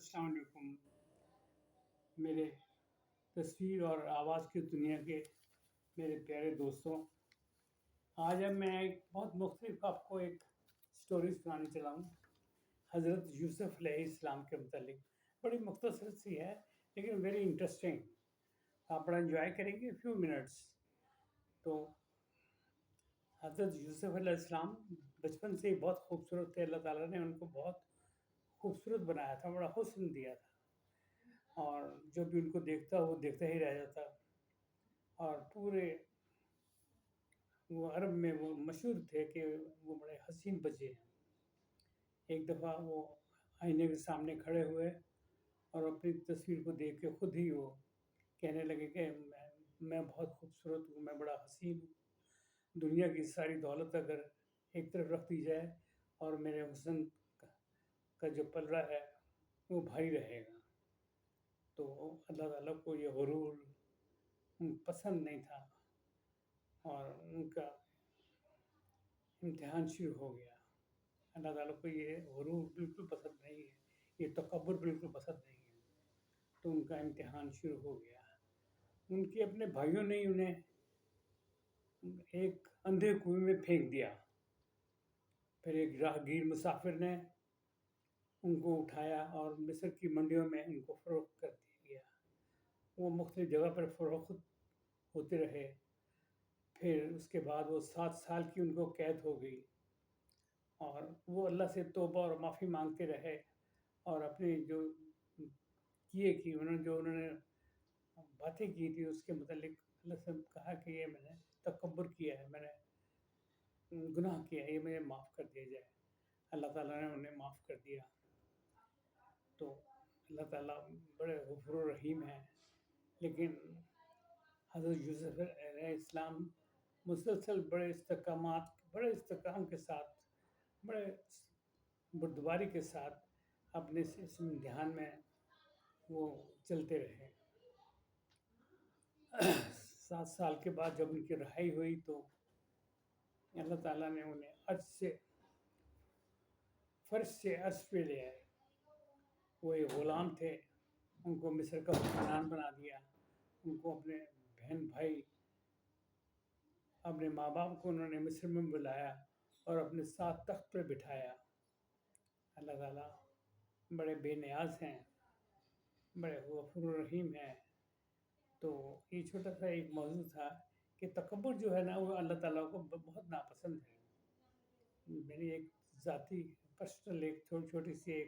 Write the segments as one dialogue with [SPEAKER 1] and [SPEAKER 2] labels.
[SPEAKER 1] السلام علیکم میرے تصویر اور آواز کی دنیا کے میرے پیارے دوستوں. آج اب میں ایک بہت مختلف آپ کو ایک سٹوری سنانے چلا ہوں حضرت یوسف علیہ السلام کے متعلق. بڑی مختصر سی ہے لیکن ویری انٹرسٹنگ. آپ بڑا انجوائے کریں گے فیو منٹس. تو حضرت یوسف علیہ السلام بچپن سے ہی بہت خوبصورت تھے. اللہ تعالیٰ نے ان کو بہت خوبصورت بنایا تھا, بڑا حسن دیا تھا, اور جو بھی ان کو دیکھتا وہ دیکھتا ہی رہ جاتا. اور پورے وہ عرب میں وہ مشہور تھے کہ وہ بڑے حسین بچے ہیں. ایک دفعہ وہ آئینے کے سامنے کھڑے ہوئے اور اپنی تصویر کو دیکھ کے خود ہی وہ کہنے لگے کہ میں بہت خوبصورت ہوں, میں بڑا حسین ہوں. دنیا کی ساری دولت اگر ایک طرف رکھ دی جائے اور میرے حسن کا جو پلڑا ہے وہ بھاری رہے گا. تو اللہ تعالیٰ کو یہ غرور پسند نہیں تھا اور ان کا امتحان شروع ہو گیا. اللہ تعالیٰ کو یہ غرور بالکل پسند نہیں ہے, یہ تکبر بالکل پسند نہیں ہے. تو ان کا امتحان شروع ہو گیا. ان کے اپنے بھائیوں نے انہیں ایک اندھے کنویں میں پھینک دیا. پھر ایک راہگیر مسافر نے ان کو اٹھایا اور مصر کی منڈیوں میں ان کو فروخت کر دیا. وہ مختلف جگہ پر فروخت ہوتے رہے. پھر اس کے بعد وہ 7 سال کی ان کو قید ہو گئی اور وہ اللہ سے توبہ اور معافی مانگتے رہے اور اپنے جو انہوں نے باتیں کی تھی اس کے متعلق اللہ سے کہا کہ یہ میں نے تکبر کیا ہے, میں نے گناہ کیا ہے, یہ مجھے معاف کر دیا جائے. اللہ تعالیٰ نے انہیں معاف کر دیا. تو اللہ تعالیٰ بڑے غفور و رحیم ہیں. لیکن حضرت یوسف علیہ السلام مسلسل بڑے استحکام کے ساتھ, بڑے بردباری کے ساتھ اپنے اس امتحان میں وہ چلتے رہے. 7 سال کے بعد جب ان کی رہائی ہوئی تو اللہ تعالیٰ نے انہیں فرش سے عرش پہ لے آئے. وہ ایک غلام تھے, ان کو مصر کا حکمران بنا دیا. ان کو اپنے بہن بھائی, اپنے ماں باپ کو انہوں نے مصر میں بلایا اور اپنے ساتھ تخت پہ بٹھایا. اللہ تعالیٰ بڑے بے نیاز ہیں, بڑے غفور رحیم ہیں. تو یہ چھوٹا سا ایک موضوع تھا کہ تکبر جو ہے نا وہ اللہ تعالیٰ کو بہت ناپسند ہے. میری ایک ذاتی پرسنل ایک چھوٹی سی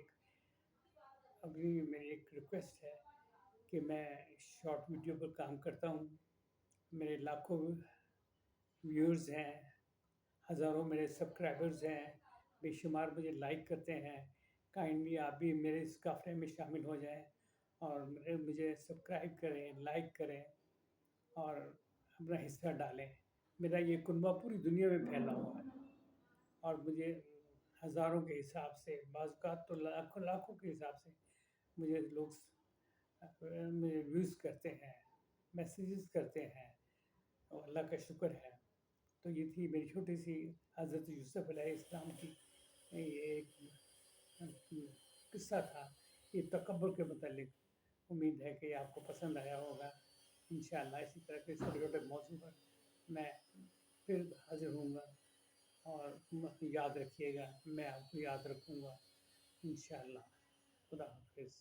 [SPEAKER 1] ابھی میری ایک ریکویسٹ ہے کہ میں شارٹ ویڈیو پر کام کرتا ہوں. میرے لاکھوں ویورز ہیں, ہزاروں میرے سبسکرائبرز ہیں, بے شمار مجھے لائک کرتے ہیں. کائنڈلی آپ بھی میرے اس قافلے میں شامل ہو جائیں اور مجھے سبسکرائب کریں, لائک کریں اور اپنا حصہ ڈالیں. میرا یہ کنبہ پوری دنیا میں پھیلا ہوا ہے اور مجھے ہزاروں کے حساب سے, بعض اوقات تو لاکھوں کے حساب سے مجھے لوگ ویوز کرتے ہیں, میسیجز کرتے ہیں, اور اللہ کا شکر ہے. تو یہ تھی میری چھوٹی سی حضرت یوسف علیہ السلام کی ایک قصہ تھا یہ تکبر کے متعلق. امید ہے کہ آپ کو پسند آیا ہوگا. انشاءاللہ اسی طرح کے چھوٹے چھوٹے موضوع پر میں پھر حاضر ہوں گا, اور یاد رکھیے گا, میں آپ کو یاد رکھوں گا انشاءاللہ. خدا حافظ.